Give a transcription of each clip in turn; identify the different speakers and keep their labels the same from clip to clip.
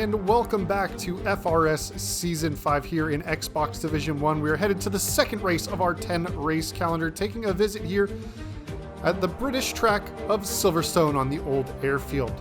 Speaker 1: and welcome back to FRS Season 5 here in Xbox Division 1. We are headed to the second race of our 10-race calendar, taking a visit here at the British track of Silverstone on the old airfield.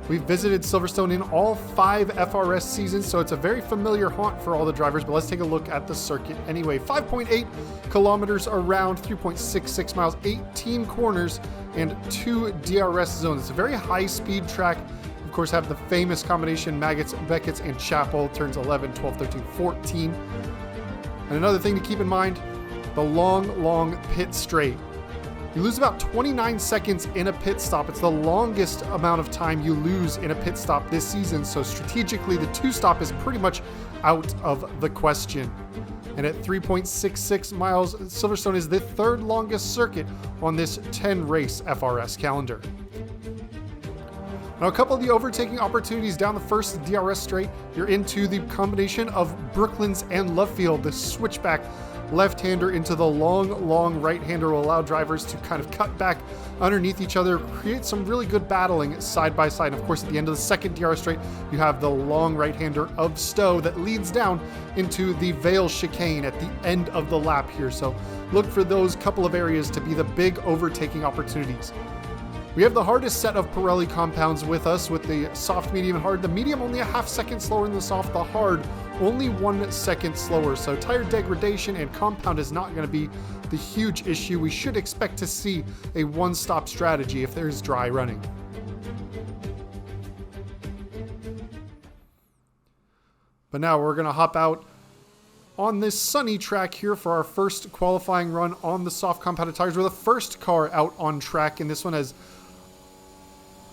Speaker 1: We've visited Silverstone in all 5 FRS seasons, so it's a very familiar haunt for all the drivers, but let's take a look at the circuit anyway. 5.8 kilometers around, 3.66 miles, 18 corners, and 2 DRS zones. It's a very high-speed track. Of course, have the famous combination Maggots, Beckett's, and Chapel, turns 11, 12, 13, 14. And another thing to keep in mind, the long pit straight. You lose about 29 seconds in a pit stop. It's the longest amount of time you lose in a pit stop this season, so strategically the 2-stop is pretty much out of the question. And at 3.66 miles, Silverstone is the 3rd longest circuit on this 10-race FRS calendar. Now, a couple of the overtaking opportunities down the first DRS straight. You're into the combination of Brooklands and Lovefield. The switchback left-hander into the long right-hander will allow drivers to kind of cut back underneath each other, create some really good battling side by side. And of course, at the end of the second DRS straight, you have the long right-hander of Stowe that leads down into the Vale chicane at the end of the lap here. So look for those couple of areas to be the big overtaking opportunities. We have the hardest set of Pirelli compounds with us, with the soft, medium, and hard. The medium only a half second slower than the soft. The hard only 1 second slower. So tire degradation and compound is not going to be the huge issue. We should expect to see a one-stop strategy if there's dry running. But now we're going to hop out on this sunny track here for our first qualifying run on the soft compounded tires. We're the first car out on track, and this one has...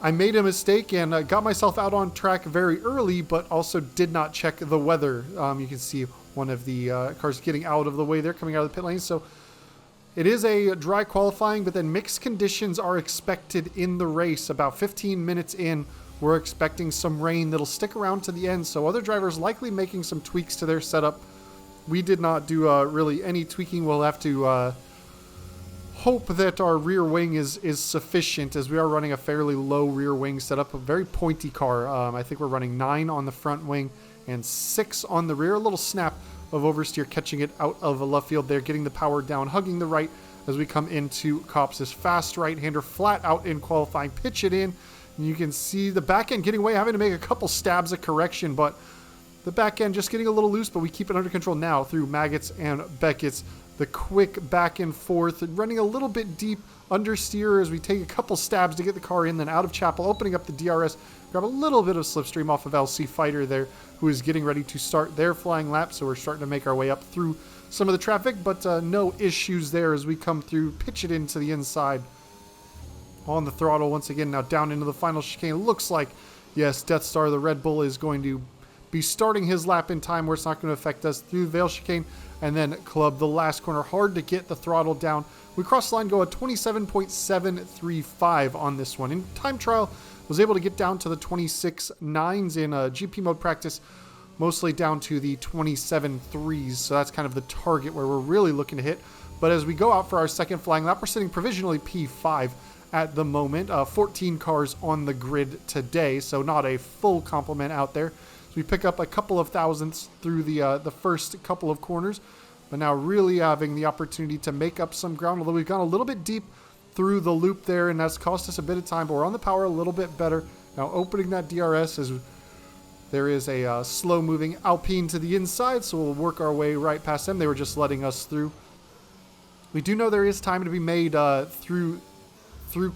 Speaker 1: I made a mistake and got myself out on track very early, but also did not check the weather. You can see one of the cars getting out of the way there, coming out of the pit lane. So it is a dry qualifying, but then mixed conditions are expected in the race. About 15 minutes in, we're expecting some rain that'll stick around to the end. So other drivers likely making some tweaks to their setup. We did not do really any tweaking. We'll have to hope that our rear wing is sufficient, as we are running a fairly low rear wing setup, a very pointy car. I think we're running 9 on the front wing and 6 on the rear. A little snap of oversteer catching it out of a left field there, getting the power down, hugging the right as we come into Copps' fast right-hander, flat out in qualifying, pitch it in. And you can see the back end getting away, having to make a couple stabs of correction, but the back end just getting a little loose, but we keep it under control now through Maggots and Beckett's. The quick back and forth, running a little bit deep understeer as we take a couple stabs to get the car in, then out of Chapel, opening up the DRS, grab a little bit of slipstream off of LC Fighter there, who is getting ready to start their flying lap. So we're starting to make our way up through some of the traffic, but no issues there as we come through, pitch it into the inside on the throttle once again. Now down into the final chicane. Looks like, yes, Death Star, the Red Bull, is going to be starting his lap in time where it's not going to affect us through the Vale chicane, and then club the last corner. Hard to get the throttle down. We cross the line, go at 27.735 on this one. In time trial, was able to get down to the 26.9s in GP mode practice, mostly down to the 27.3s. So that's kind of the target where we're really looking to hit. But as we go out for our second flying lap, we're sitting provisionally P5 at the moment. 14 cars on the grid today, so not a full complement out there. So we pick up a couple of thousandths through the first couple of corners, but now really having the opportunity to make up some ground, although we've gone a little bit deep through the loop there, and that's cost us a bit of time, but we're on the power a little bit better. Now opening that DRS, as there is a slow-moving Alpine to the inside, so we'll work our way right past them. They were just letting us through. We do know there is time to be made through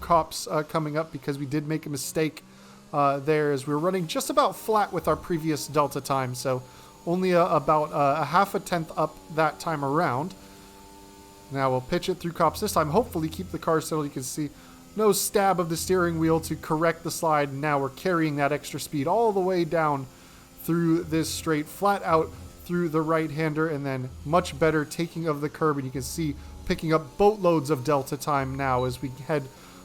Speaker 1: Copps coming up, because we did make a mistake there as we were running just about flat with our previous Delta time, so only about a half a tenth up that time around. Now we'll pitch it through Copps this time, hopefully keep the car settled. You can see no stab of the steering wheel to correct the slide. Now we're carrying that extra speed all the way down through this straight, flat out through the right-hander, and then much better taking of the curb, and you can see picking up boatloads of Delta time now as we head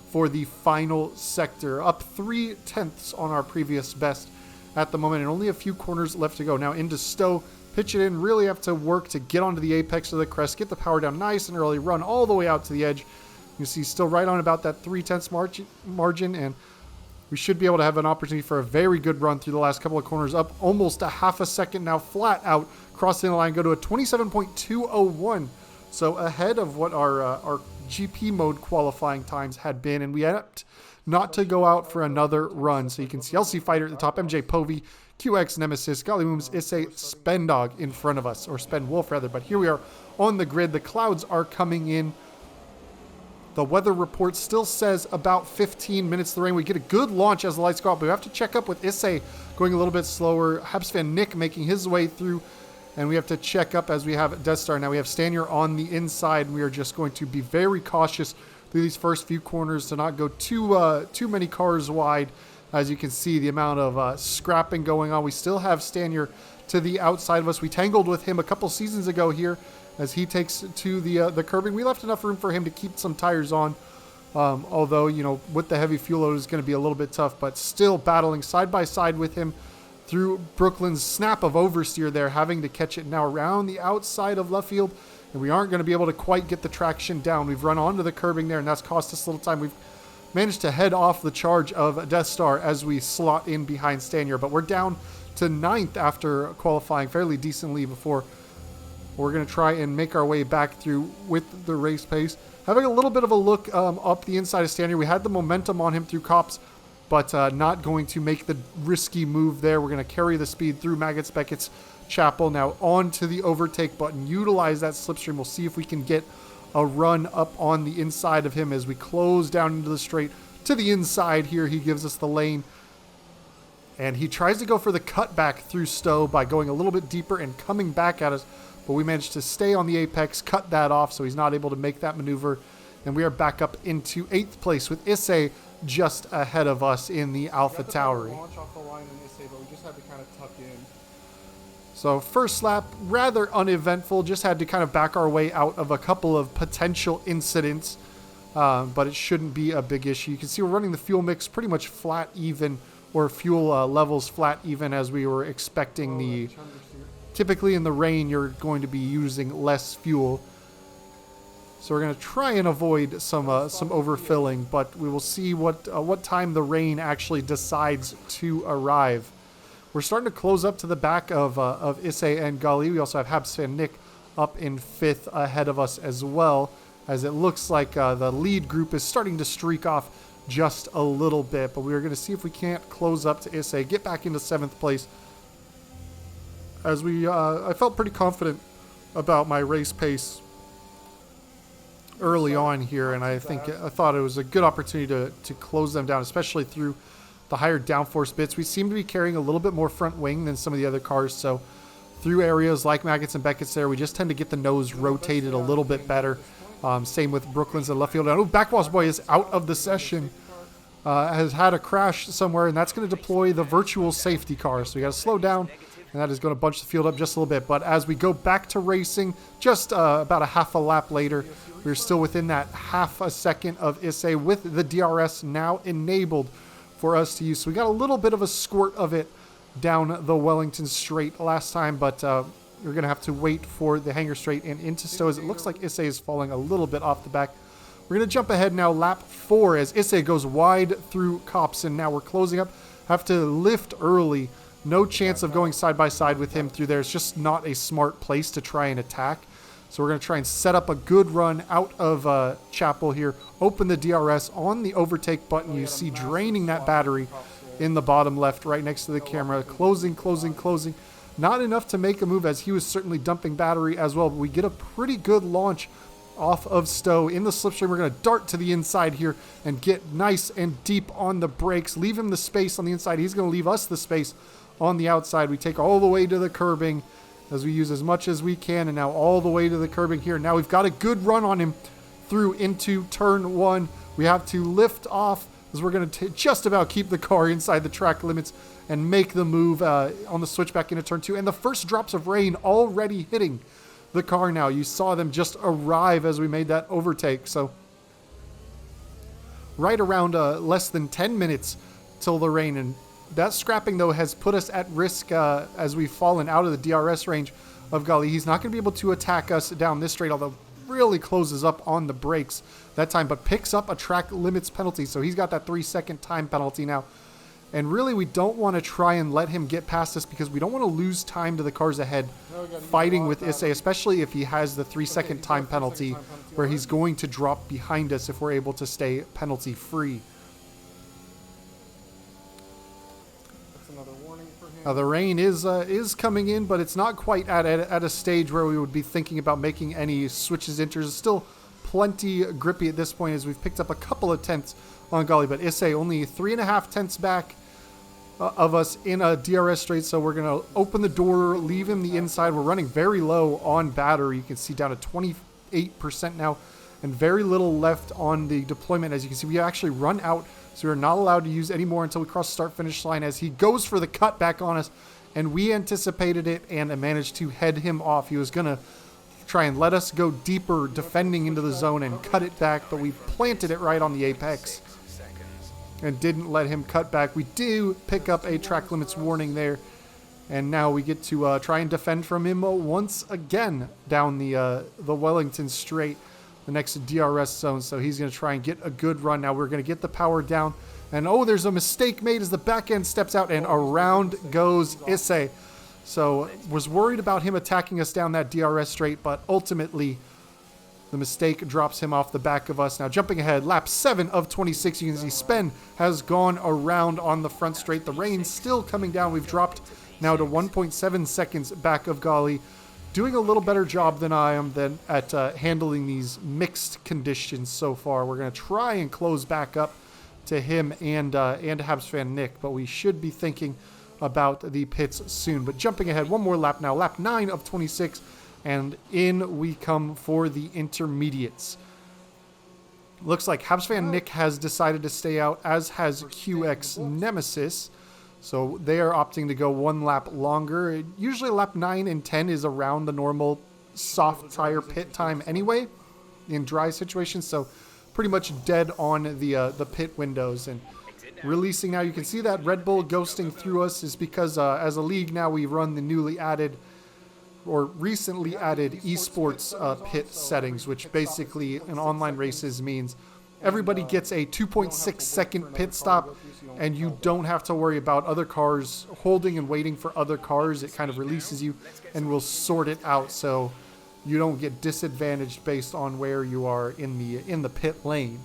Speaker 1: for the final sector, up 0.3 on our previous best at the moment, and only a few corners left to go. Now into Stowe, pitch it in, really have to work to get onto the apex of the crest, get the power down nice and early, run all the way out to the edge. You see still right on about that 0.3 margin, and we should be able to have an opportunity for a very good run through the last couple of corners, up almost a half a second now, flat out, crossing the line, go to a 27.201. So ahead of what our GP mode qualifying times had been, and we opted not to go out for another run. So you can see LC Fighter at the top, MJ Povey, QX Nemesis, Gollywooms, Issei, Spendog in front of us, or Spendwolf rather. But here we are on the grid. The clouds are coming in. The weather report still says about 15 minutes of the rain. We get a good launch as the lights go out, but we have to check up with Issei going a little bit slower. Habs fan Nick making his way through, and we have to check up as we have Death Star. Now we have Stanier on the inside, and we are just going to be very cautious through these first few corners to not go too many cars wide. As you can see, the amount of scrapping going on. We still have Stanier to the outside of us. We tangled with him a couple seasons ago here as he takes to the curbing. We left enough room for him to keep some tires on, although, you know, with the heavy fuel load is going to be a little bit tough, but still battling side by side with him through Brooklyn's snap of oversteer there, having to catch it now around the outside of left field, and we aren't going to be able to quite get the traction down. We've run onto the curbing there, and that's cost us a little time. We've managed to head off the charge of Death Star as we slot in behind Stanier, but we're down to 9th after qualifying fairly decently before. We're going to try and make our way back through with the race pace. Having a little bit of a look up the inside of Stanier. We had the momentum on him through Cops, but not going to make the risky move there. We're going to carry the speed through Maggots, Beckett's, Chapel. Now on to the overtake button. Utilize that slipstream. We'll see if we can get a run up on the inside of him as we close down into the straight to the inside here. He gives us the lane. And he tries to go for the cutback through Stowe by going a little bit deeper and coming back at us. But we managed to stay on the apex, cut that off, so he's not able to make that maneuver. And we are back up into 8th place with Issei just ahead of us in the Alpha Tauri.
Speaker 2: Launch off the line in Issei, but we just had to kind of tuck in.
Speaker 1: So first lap, rather uneventful. Just had to kind of back our way out of a couple of potential incidents. But it shouldn't be a big issue. You can see we're running the fuel mix pretty much flat even, or fuel levels flat even, as we were expecting. Typically in the rain, you're going to be using less fuel. So we're going to try and avoid some overfilling, but we will see what time the rain actually decides to arrive. We're starting to close up to the back of Issei and Gali. We also have Habs fan Nick up in 5th ahead of us as well, as it looks like the lead group is starting to streak off just a little bit. But we're going to see if we can't close up to Issei, get back into 7th place. As I felt pretty confident about my race pace early on here, and I thought it was a good opportunity to close them down, especially through the higher downforce bits. We seem to be carrying a little bit more front wing than some of the other cars, so through areas like Maggots and Beckett's there, we just tend to get the nose rotated a little bit better. Same with Brooklyn's and left field. Oh, Backwash Boy is out of the session. Has had a crash somewhere, and that's going to deploy the virtual safety car, so we got to slow down. And that is going to bunch the field up just a little bit. But as we go back to racing, just about a half a lap later, we're still within that half a second of Issei with the DRS now enabled for us to use. So we got a little bit of a squirt of it down the Wellington straight last time, but we're going to have to wait for the hanger straight and into Stowe, as it looks like Issei is falling a little bit off the back. We're going to jump ahead now, lap 4, as Issei goes wide through Cops, and now we're closing up. Have to lift early. No chance of going side by side with him through there. It's just not a smart place to try and attack. So we're going to try and set up a good run out of Chapel here. Open the DRS on the overtake button. You see draining that battery in the bottom left right next to the camera. Closing. Not enough to make a move, as he was certainly dumping battery as well. But we get a pretty good launch off of Stowe in the slipstream. We're going to dart to the inside here and get nice and deep on the brakes. Leave him the space on the inside. He's going to leave us the space on the outside. We take all the way to the curbing as we use as much as we can, and now all the way to the curbing here. Now we've got a good run on him through into turn 1. We have to lift off, as we're going to just about keep the car inside the track limits and make the move on the switchback into turn 2. And the first drops of rain already hitting the car now. You saw them just arrive as we made that overtake. So right around less than 10 minutes till the rain, and that scrapping, though, has put us at risk as we've fallen out of the DRS range of Gali. He's not going to be able to attack us down this straight, although really closes up on the brakes that time, but picks up a track limits penalty. So he's got that 3-second time penalty now. And really, we don't want to try and let him get past us because we don't want to lose time to the cars ahead fighting with Issei, especially if he has the 3-second time penalty where he's going to drop behind us if we're able to stay penalty free.
Speaker 2: That's another warning for him.
Speaker 1: The rain is coming in, but it's not quite at a stage where we would be thinking about making any switches, inters. It's still plenty grippy at this point as we've picked up a couple of tenths on Gali, but Issei only 3.5 tenths back of us in a DRS straight, so we're going to open the door, leave him the inside. We're running very low on battery. You can see down to 28% now, and very little left on the deployment. As you can see, we actually run out, so we're not allowed to use any more until we cross the start-finish line as he goes for the cut back on us, and we anticipated it and managed to head him off. He was going to try and let us go deeper defending into the zone and cut it back, but we planted it right on the apex and didn't let him cut back. We do pick up a track limits warning there, and now we get to try and defend from him once again down the Wellington straight, the next DRS zone. So he's going to try and get a good run. Now we're going to get the power down, and oh, there's a mistake made as the back end steps out, and around goes Issei. So was worried about him attacking us down that DRS straight, but ultimately the mistake drops him off the back of us. Now jumping ahead, lap 7 of 26, you can see Spen has gone around on the front straight. The rain's still coming down. We've dropped now to 1.7 seconds back of Gali, doing a little better job than I am at handling these mixed conditions so far. We're going to try and close back up to him and Habs fan Nick, but we should be thinking about the pits soon. But jumping ahead, one more lap now, lap 9 of 26, and in we come for the intermediates. Looks like Habs fan Nick has decided to stay out, as has QX Nemesis. So they are opting to go one lap longer. Usually lap 9 and 10 is around the normal soft tire pit time anyway in dry situations. So pretty much dead on the pit windows. And releasing now, you can see that Red Bull ghosting through us is because as a league now we run the newly added or recently added esports pit settings, which basically in online races means everybody gets a 2.6 second pit stop, and you don't have to worry about other cars holding and waiting for other cars. It kind of releases you and will sort it out so you don't get disadvantaged based on where you are in the pit lane.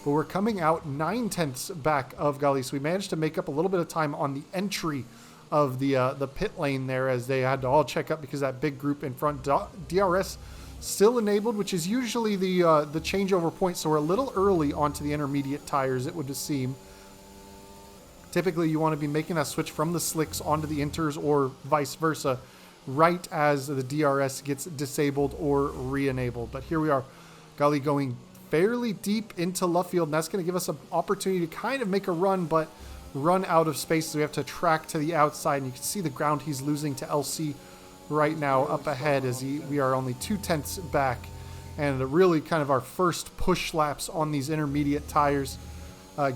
Speaker 1: But we're coming out 9 tenths back of Gali, so we managed to make up a little bit of time on the entry of the pit lane there, as they had to all check up because that big group in front. DRS still enabled, which is usually the changeover point, so we're a little early onto the intermediate tires, it would seem. Typically you want to be making that switch from the slicks onto the inters or vice versa right as the DRS gets disabled or re-enabled. But here we are, Gali going fairly deep into Luffield, and that's going to give us an opportunity to kind of make a run, but run out of space, so we have to track to the outside, and you can see the ground he's losing to LC right now up ahead as we are only 2 tenths back, and really kind of our first push laps on these intermediate tires,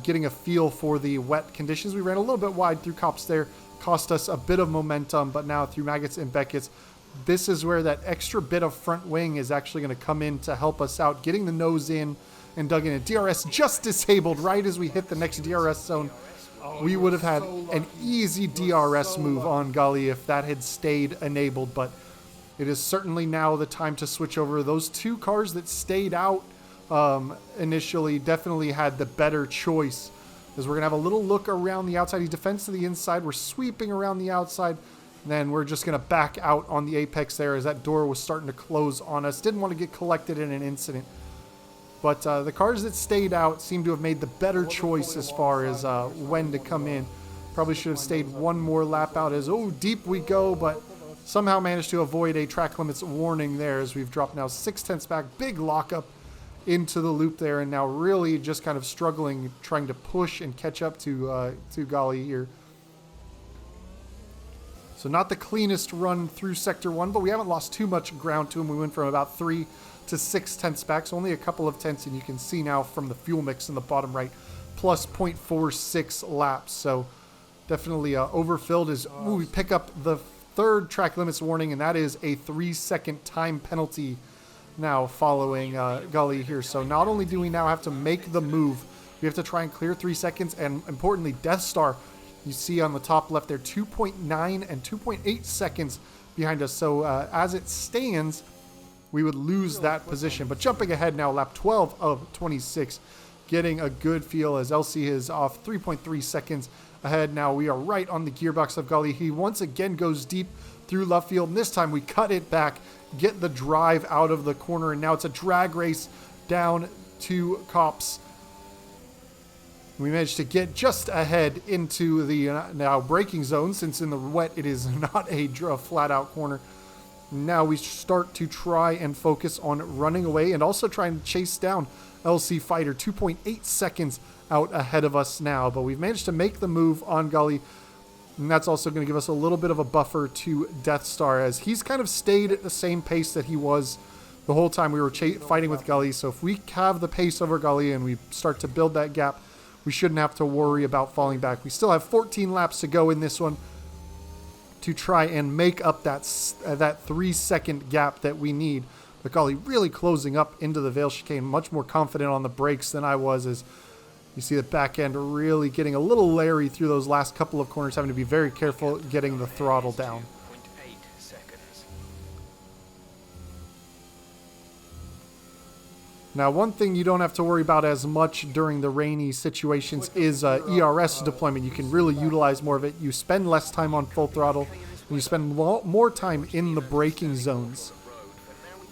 Speaker 1: getting a feel for the wet conditions. We ran a little bit wide through Cops there, cost us a bit of momentum, but now through Maggots and Beckett's, this is where that extra bit of front wing is actually going to come in to help us out, getting the nose in and dug in. And DRS just disabled right as we hit the next DRS zone. We would have had an easy DRS move on Gali if that had stayed enabled, but it is certainly now the time to switch over. Those two cars that stayed out initially definitely had the better choice, as we're going to have a little look around the outside. He defends to the inside. We're sweeping around the outside. Then we're just going to back out on the apex there as that door was starting to close on us. Didn't want to get collected in an incident. But the cars that stayed out seem to have made the better choice as far as when to come in. Probably should have stayed one more lap out as, oh, deep we go, but somehow managed to avoid a track limits warning there as we've dropped now 6 tenths back. Big lockup into the loop there, and now really just kind of struggling, trying to push and catch up to Gali here. So not the cleanest run through Sector 1, but we haven't lost too much ground to him. We went from about 3 to 6 tenths back, so only a couple of tenths, and you can see now from the fuel mix in the bottom right, plus 0.46 laps. So definitely overfilled as we pick up the third track limits warning, and that is a 3-second time penalty now following Gully here. So not only do we now have to make the move, we have to try and clear 3 seconds, and importantly, Death Star, you see on the top left there, 2.9 and 2.8 seconds behind us. So as it stands, we would lose that position. But jumping ahead now, lap 12 of 26, getting a good feel as LC is off 3.3 seconds ahead. Now we are right on the gearbox of Gully. He once again goes deep through left field, and this time we cut it back, get the drive out of the corner, and now it's a drag race down to Cops. We managed to get just ahead into the now braking zone, since in the wet it is not a flat out corner. Now we start to try and focus on running away and also trying to chase down LC Fighter. 2.8 seconds out ahead of us now, but we've managed to make the move on Gully, and that's also going to give us a little bit of a buffer to Death Star, as he's kind of stayed at the same pace that he was the whole time we were fighting with Gully. So if we have the pace over Gully and we start to build that gap, we shouldn't have to worry about falling back. We still have 14 laps to go in this one to try and make up that 3 second gap that we need. But Gully really closing up into the Vale chicane, much more confident on the brakes than I was, as you see the back end really getting a little leery through those last couple of corners, having to be very careful getting the throttle down. Now, one thing you don't have to worry about as much during the rainy situations is ERS deployment. You can really utilize more of it. You spend less time on full throttle, and you spend more time in the braking zones.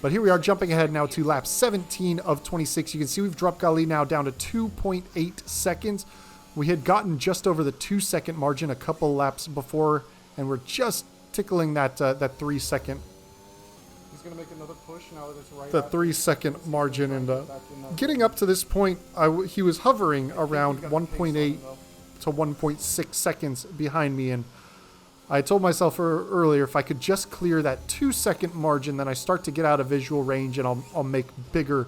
Speaker 1: But here we are jumping ahead now to lap 17 of 26. You can see we've dropped Gully now down to 2.8 seconds. We had gotten just over the 2 second margin a couple laps before, and we're just tickling that 3 second.
Speaker 2: He's going to make another push now that it's right.
Speaker 1: The 3 second margin, and getting up to this point, he was hovering around 1.8 to 1.6 seconds behind me, and I told myself earlier, if I could just clear that 2 second margin, then I start to get out of visual range, and I'll make bigger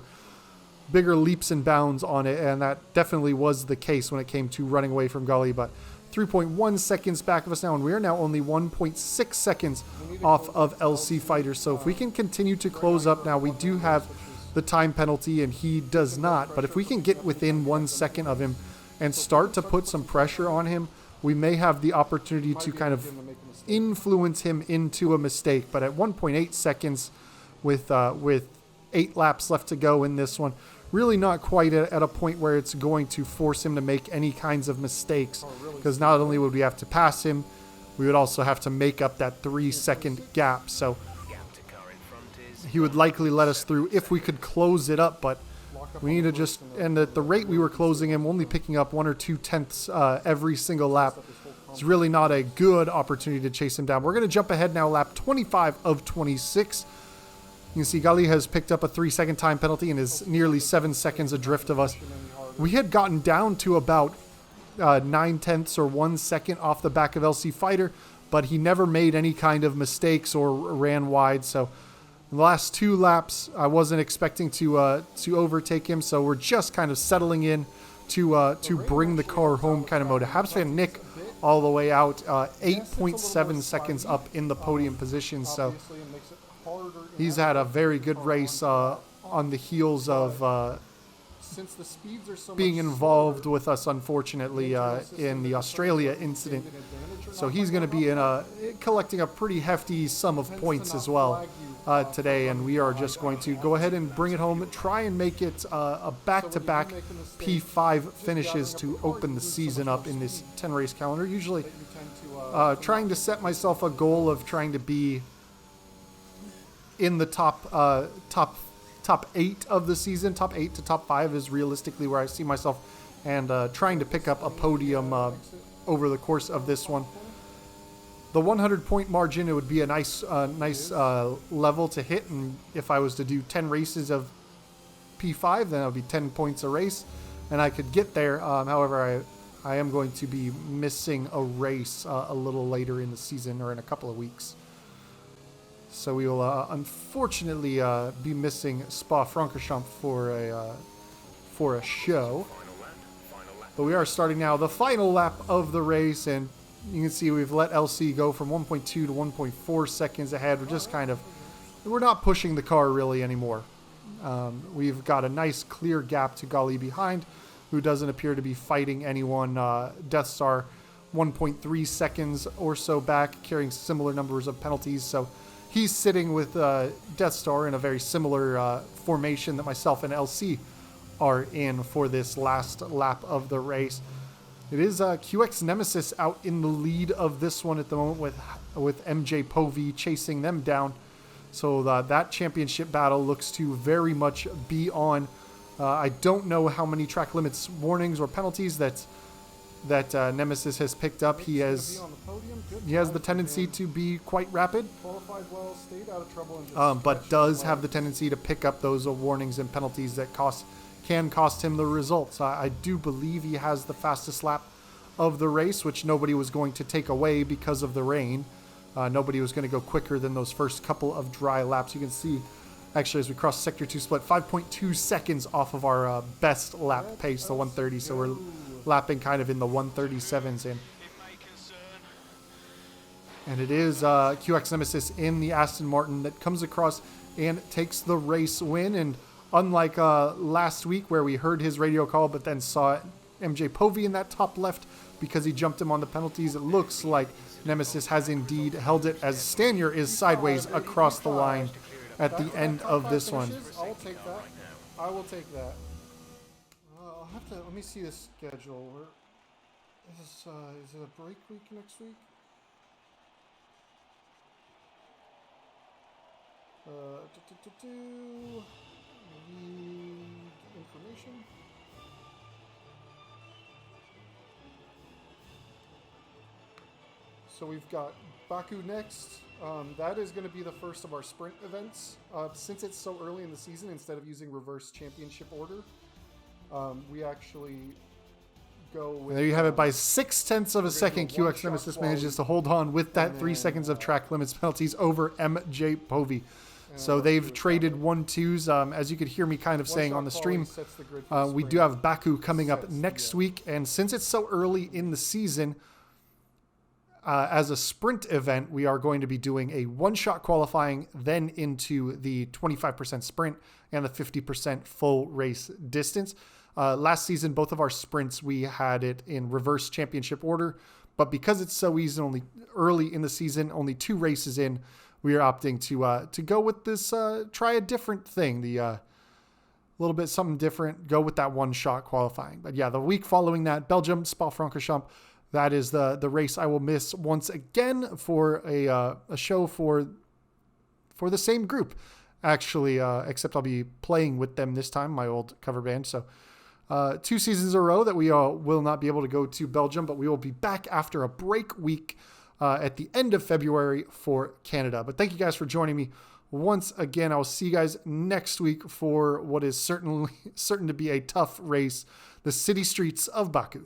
Speaker 1: leaps and bounds on it. And that definitely was the case when it came to running away from Gully. But 3.1 seconds back of us now, and we are now only 1.6 seconds off of LC Fighter. So if we can continue to close up now, we do have the time penalty, and he does not. But if we can get within 1 second of him and start to put some pressure on him, we may have the opportunity to kind of influence him into a mistake. But at 1.8 seconds with 8 laps left to go in this one, really not quite at a point where it's going to force him to make any kinds of mistakes. Because not only would we have to pass him, we would also have to make up that 3 second gap. So he would likely let us through if we could close it up, but we need to just, and at the rate we were closing him, only picking up 1 or 2 tenths every single lap, it's really not a good opportunity to chase him down. We're going to jump ahead now, lap 25 of 26. You can see Gully has picked up a 3 second time penalty and is nearly 7 seconds adrift of us. We had gotten down to about 9 tenths or 1 second off the back of LC Fighter, but he never made any kind of mistakes or ran wide. So in the last 2 laps, I wasn't expecting to overtake him, so we're just kind of settling in to bring the car home kind of mode. Habs fan Nick all the way out, 8.7 seconds up in the podium position. So he's had a very good race on the heels of being involved with us, unfortunately, in the Australia incident. So he's going to be collecting a pretty hefty sum of points as well today, and we are just going to go ahead and bring it home, try and make it a back-to-back P5 finishes to open the season up in this 10-race calendar. Usually trying to set myself a goal of trying to be in the top 8 of the season. Top 8 to top 5 is realistically where I see myself, and trying to pick up a podium over the course of this one. The 100-point margin, it would be a nice level to hit, and if I was to do 10 races of P5, then it would be 10 points a race, and I could get there. However, I am going to be missing a race a little later in the season, or in a couple of weeks. So we will unfortunately be missing Spa-Francorchamps for a show. But we are starting now the final lap of the race, and you can see we've let LC go from 1.2 to 1.4 seconds ahead. We're just we're not pushing the car really anymore. We've got a nice clear gap to Gali behind, who doesn't appear to be fighting anyone. Death Star 1.3 seconds or so back, carrying similar numbers of penalties. So he's sitting with Death Star in a very similar formation that myself and LC are in for this last lap of the race. It is QX Nemesis out in the lead of this one at the moment with MJ Povey chasing them down. So that championship battle looks to very much be on. I don't know how many track limits warnings or penalties that Nemesis has picked up. He has the tendency to be quite rapid,
Speaker 2: Qualified well, stayed out of trouble, and
Speaker 1: but does have the tendency to pick up those warnings and penalties that can cost him the results. I do believe he has the fastest lap of the race, which nobody was going to take away because of the rain. Nobody was going to go quicker than those first couple of dry laps. You can see, actually, as we cross Sector 2 split, 5.2 seconds off of our best lap pace, the 130. So we're lapping kind of in the 137s in. And it is QX Nemesis in the Aston Martin that comes across and takes the race win. And unlike last week where we heard his radio call but then saw MJ Povey in that top left because he jumped him on the penalties, it looks like Nemesis has indeed held it as Stanier is sideways across the line at the end of this one.
Speaker 2: I will take that. I will take that. I'll have to, let me see the schedule. Is it a break week next week? Need information. So we've got Baku next. That is going to be the first of our sprint events. Since it's so early in the season, instead of using reverse championship order, we actually go with...
Speaker 1: There you have it. By 0.6 of a second, QX Nemesis manages to hold on with that 3 seconds of track limits penalties over MJ Povey. So they've traded 1-2s. As you could hear me kind of saying on the stream, we do have Baku coming up next week. And since it's so early in the season, as a sprint event, we are going to be doing a one-shot qualifying, then into the 25% sprint and the 50% full race distance. Last season, both of our sprints, we had it in reverse championship order. But because it's so easy, only early in the season, only 2 races in, we are opting to go with this, try a different thing, a little bit something different, go with that one-shot qualifying. But yeah, the week following that, Belgium, Spa-Francorchamps, that is the race I will miss once again for a show for the same group, actually, except I'll be playing with them this time, my old cover band. So 2 seasons in a row that we will not be able to go to Belgium, but we will be back after a break week at the end of February for Canada. But thank you guys for joining me once again. I will see you guys next week for what is certain to be a tough race, the city streets of Baku.